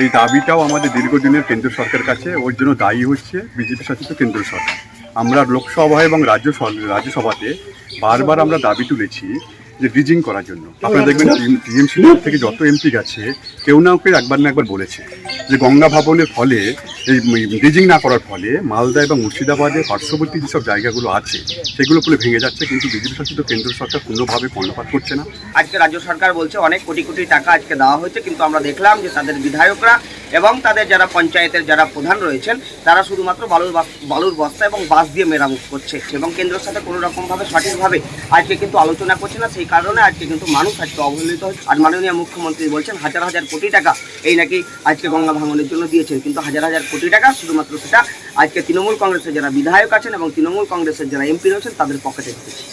এই দাবিটাও আমাদের দীর্ঘদিনের কেন্দ্র সরকারের কাছে, ওর জন্য দায়ী হচ্ছে বিজেপি শাসিত কেন্দ্র সরকার। আমরা লোকসভায় এবং রাজ্যসভাতে বারবার আমরা দাবি তুলেছি যে ড্রিজিং করার জন্য। আপনারা দেখবেন টিএমসি থেকে যত এমপি গেছে কেউ না কেউ একবার না একবার বলেছে যে গঙ্গা ভাবনের ফলে এই ড্রিজিং না করার ফলে মালদা এবং মুর্শিদাবাদে পার্শ্ববর্তী যেসব জায়গাগুলো আছে সেগুলো পুরো ভেঙে যাচ্ছে, কিন্তু বিজেপি শাসিত কেন্দ্র সরকার কোনোভাবে কর্ণপাত করছে না। আজকে রাজ্য সরকার বলছে অনেক কোটি কোটি টাকা আজকে দেওয়া হয়েছে, কিন্তু আমরা দেখলাম যে তাদের বিধায়করা এবং তাদের যারা পঞ্চায়েতের যারা প্রধান রয়েছেন তারা শুধুমাত্র বালুর বস্তা এবং বাস দিয়ে মেরামত করছে এবং কেন্দ্রের সাথে কোনো রকমভাবে সঠিকভাবে আজকে কিন্তু আলোচনা করছে না। সেই কারণে আজকে কিন্তু মানুষ আজকে অবহেলিত হচ্ছে। আর মাননীয় মুখ্যমন্ত্রী বলছেন হাজার হাজার কোটি টাকা এই নাকি আজকে গঙ্গা ভাঙনের জন্য দিয়েছেন, কিন্তু হাজার হাজার কোটি টাকা শুধুমাত্র সেটা আজকে তৃণমূল কংগ্রেসের যারা বিধায়ক আছেন এবং তৃণমূল কংগ্রেসের যারা এমপি রয়েছেন তাদের পকেটে ঢুকেছে।